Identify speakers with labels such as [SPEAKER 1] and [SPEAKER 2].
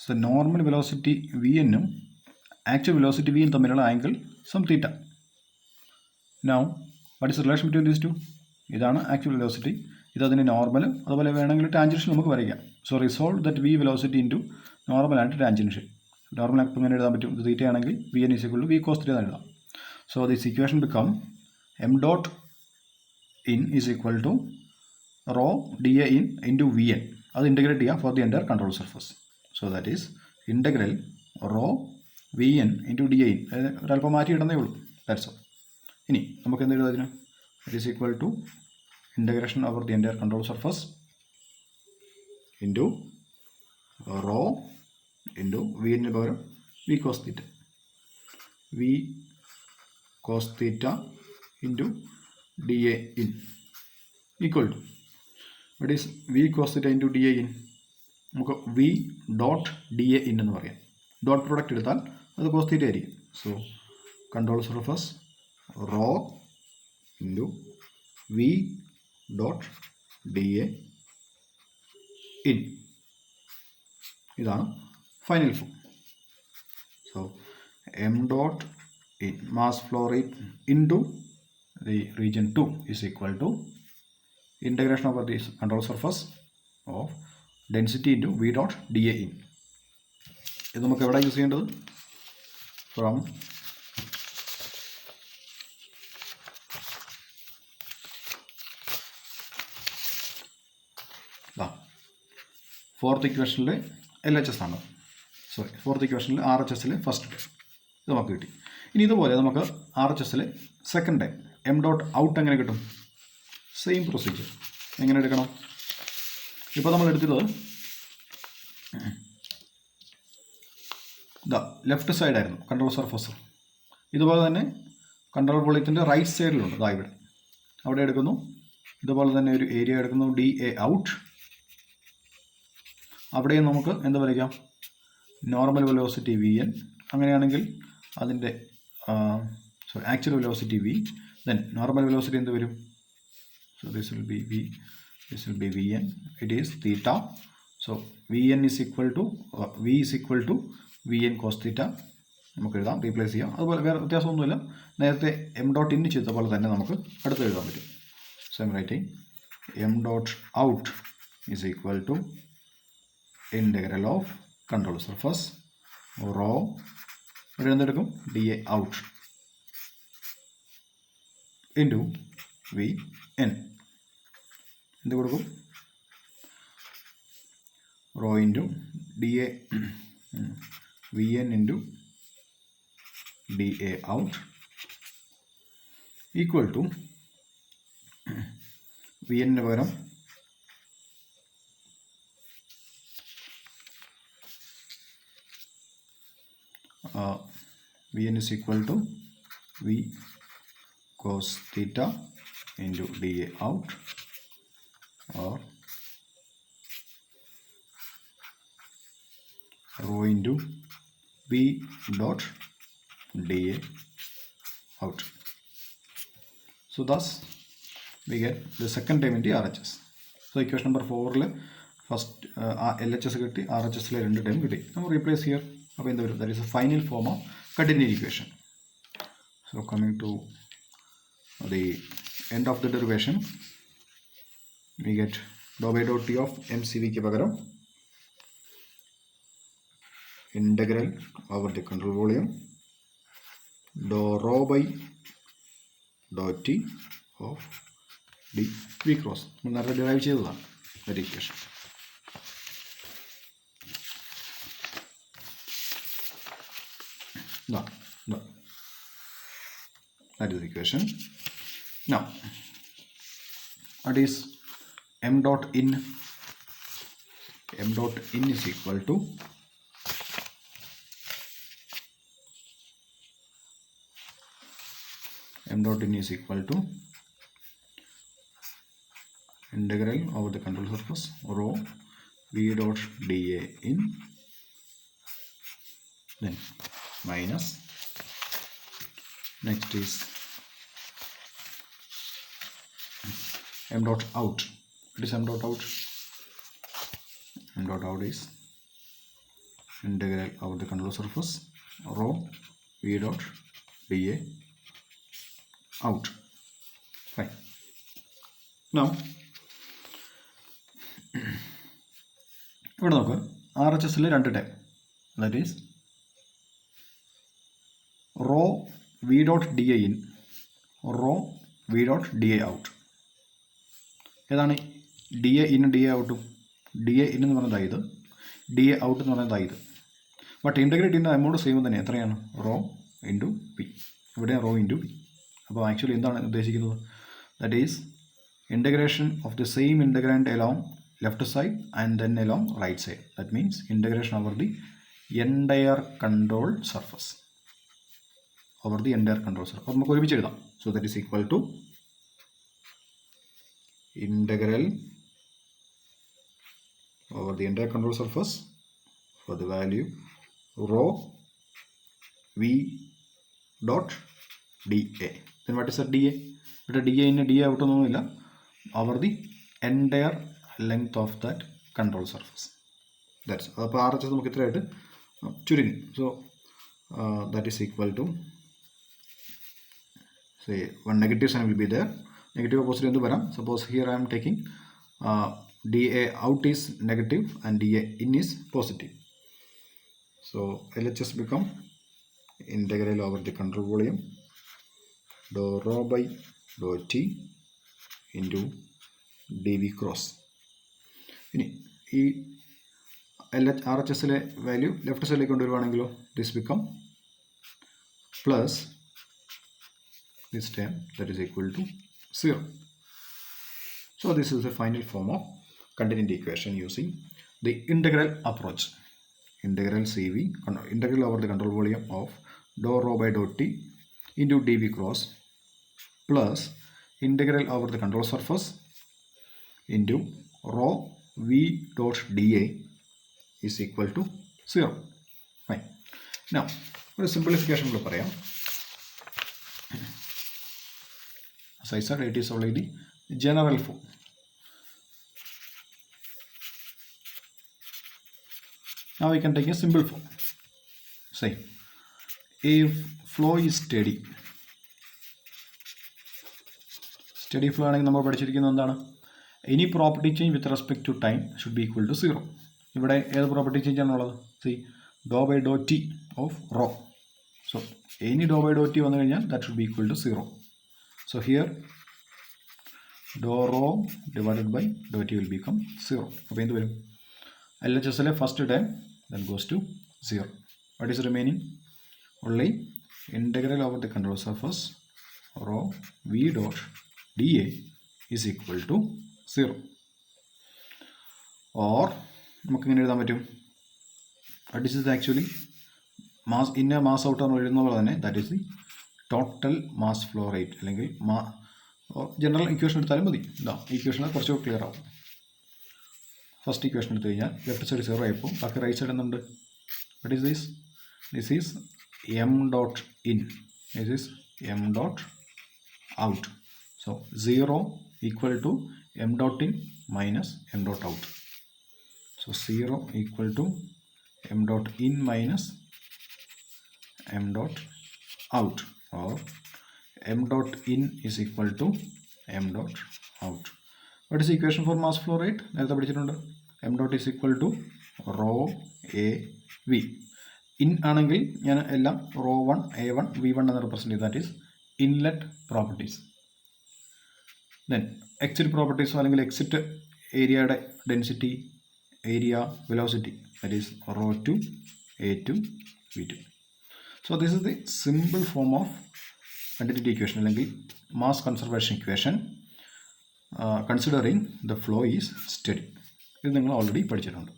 [SPEAKER 1] So normal velocity Vn ഉം actual velocity V തമ്മിലുള്ള angle some theta. Now what is the relation between these two? ഇതാണ് actual velocity, ഇതതിന് normal, അതുപോലെ വേണമെങ്കിൽ tangential നമുക്ക് വരയ്ക്കാം. So resolve that V velocity into normal and tangential. Normal ആയിട്ട് ഇങ്ങനെ എഴുതാൻ പറ്റും, ഇത് തീറ്റ ആണെങ്കിൽ V N is equal to V cos theta എന്ന് എഴുതാം. So this equation become M dot in is equal to rho D A in into V N. അത് integrate ചെയ്യാം for the entire control surface. So that is integral rho V N into D A in. ഒരല്പം മാറ്റി ഇടുന്നേ ഉള്ളൂ, that's all. ഇനി നമുക്ക് എന്ത് എഴുതാം അതിന്? It is equal to integration over the entire control surface into rho into v ന് പകരം v cos theta, v cos theta into dA in equal to, what is v cos theta into dA in? നമുക്ക് v dot dA in എന്ന് പറയാം. Dot product എടുത്താൽ അത് cos theta ആയിരിക്കും. So control surface rho into v dot dA in. ഇതാണ് final form. So M dot in mass flow rate into the region 2 is equal to integration over the control surface of density into V dot D A in. ഇത് നമുക്ക് എവിടെ use ചെയ്യേണ്ടത്? From fourth ഇക്വേഷനിൽ L H S ആണ്, sorry fourth ഇക്വേഷനിൽ R H എസിൽ first time ഇത് നമുക്ക് കിട്ടി. ഇനി ഇതുപോലെ നമുക്ക് ആർ എച്ച് എസിൽ second time M dot out എങ്ങനെ കിട്ടും? Same procedure. എങ്ങനെ എടുക്കണം? ഇപ്പോൾ നമ്മൾ എടുത്തത് ലെഫ്റ്റ് സൈഡായിരുന്നു കൺട്രോൾ സർഫസ്. ഇതുപോലെ തന്നെ കൺട്രോൾ വോളിയത്തിൻ്റെ റൈറ്റ് സൈഡിലുണ്ട്, ഇതാ ഇവിടെ, അവിടെ എടുക്കുന്നു. ഇതുപോലെ തന്നെ ഒരു ഏരിയ എടുക്കുന്നു, ഡി എ ഔട്ട്. അവിടെയും നമുക്ക് എന്ത് വരയ്ക്കാം? Normal velocity V N. അങ്ങനെയാണെങ്കിൽ അതിൻ്റെ actual velocity V, then normal velocity എന്ത് വരും? So this will be V, this will be V N, it is theta. So V N is equal to V is equal to V N cos theta നമുക്ക് എഴുതാം, replace ചെയ്യാം. അതുപോലെ വേറെ വ്യത്യാസമൊന്നുമില്ല, നേരത്തെ M dot in ചെയ്ത പോലെ തന്നെ നമുക്ക് അടുത്ത് എഴുതാൻ പറ്റും. So M writing M dot out is equal to integral of control surface rho ഇവിടെ എന്തെടുക്കും? D A out into V N. എന്ത് കൊടുക്കും? Rho into D A V N into D A out equal to V എന്നിന് പകരം Vn is equal to V cos theta into dA out, or rho into V dot dA out. So thus we get the second term in the RHS. So equation number 4 first LHS കിട്ടി, RHS രണ്ട് time കിട്ടി. നമുക്ക് replace here. അപ്പോൾ എന്ത് വരും? That is A final form of continued equation. So coming to the end of the derivation, we get dou by dou t of mcv के പകരം integral over the control volume dou rho by dou t of d v cross. നമ്മൾ നേരത്തെ derive ചെയ്തതാണ് that equation. No. That is the equation. Now, what is m dot in? M dot in is equal to integral over the control surface rho v dot dA in, then minus, next is m dot out. What is m dot out? M dot out is integral over the control surface rho v dot dA out. Fine. Now ഇവിടെ നോക്കുക RHSൽ രണ്ട് type, that is rho V dot D A in, rho V dot D A out. ഏതാണ് d A ഇന്നും d A ഔട്ടും? D A in എന്ന് പറയുന്നത് ഇത്, ഡി എ ഔട്ട് എന്ന് പറയുന്നത് ഇത്. ബട്ട് ഇൻ്റഗ്രേറ്റ് ചെയ്യുന്ന എമൗണ്ട് സെയിം തന്നെ, എത്രയാണ്? Rho into P. ഇവിടെ റോ ഇൻറ്റു പി. അപ്പോൾ ആക്ച്വലി എന്താണ് ഉദ്ദേശിക്കുന്നത്? That is integration of the same integrand along left side and then along right side. That means integration over the entire control surface. Over the entire control surface. അപ്പോൾ നമുക്ക് ഒരുമിച്ച് എഴുതാം. So that is equal to integral over the entire control surface for the value rho v dot dA. Then what is that dA? ഇവിടെ d A in d A ഔട്ടൊന്നുമില്ല, over the entire length of that control surface. That's അപ്പോൾ RHS നമുക്ക് ഇത്രയായിട്ട് ചുരുങ്ങി. So that is equal to, say, one negative sign will be there. Negative or positive എന്ത് വരാം? Suppose here I am taking dA out is negative and dA in is positive. So LHS become integral over the control volume dou rho by dou t into dv cross. ഇനി ഈ RHSലെ value left സൈഡിലേക്ക് കൊണ്ടുവരുവാണെങ്കിലോ, this become plus this term, that is equal to 0. So this is the final form of continuity equation using the integral approach. Integral CV, integral over the control volume of dou rho by dou t into dv cross plus integral over the control surface into rho v dot dA is equal to 0. Fine. Now ഒരു simplification കൂടെ പറയാം. As I said, it is only the general form. Now we can take a simple form. Say, if flow is steady, steady flow ആണെങ്കിൽ നമ്മൾ പഠിച്ചിരിക്കുന്നത് എന്താണ്? Any property change with respect to time should be equal to 0. ഇവിടെ ഏത് property change ആണുള്ളത്? See doe by doe T of rho. So any doe by doe T വന്നു കഴിഞ്ഞാൽ that should be equal to 0. So here dou rho divided by dou t will become 0. അപ്പോൾ എന്ത് വരും? LHSലെ first time then goes to 0. What is remaining? Only integral over the control surface rho v dot dA is equal to 0. Or നമുക്ക് ഇങ്ങനെ എഴുതാൻ പറ്റും, this is actually mass ഇന്ന mass out ആണ് എഴുതുന്ന പോലെ തന്നെ, that is the total mass flow rate. അല്ലെങ്കിൽ ജനറൽ ഇക്വേഷൻ എടുത്താലും മതി. ഇതാ ഇക്വേഷനിൽ കുറച്ചുകൂടി ക്ലിയർ ആവും. ഫസ്റ്റ് ഇക്വേഷൻ എടുത്തു കഴിഞ്ഞാൽ ലെഫ്റ്റ് സൈഡ് 0 ആയപ്പോൾ ബാക്കി റൈറ്റ് സൈഡ് എന്തുണ്ട്? What is this? This is M dot in, this is M dot out. So 0 equal to M dot in minus M dot out. So 0 equal to m dot in minus m dot out, or m dot in is equal to m dot out. What is the equation for mass flow rate? നേരത്തെ പഠിച്ചിട്ടുണ്ട്. m dot is equal to rho a v. in ആണെങ്കിൽ ഞാൻ എല്ലാം rho 1 a1 v1 എന്ന് represent ചെയ്യും. That is inlet properties. Then exit പ്രോപ്പർട്ടീസോ അല്ലെങ്കിൽ exit ഏരിയയുടെ density, area, velocity, that is rho 2 a2 v2. So this is the simple form of continuity equation അല്ലെങ്കിൽ mass conservation equation considering the flow is steady. ഇത് നിങ്ങൾ already പഠിച്ചിട്ടുണ്ട്.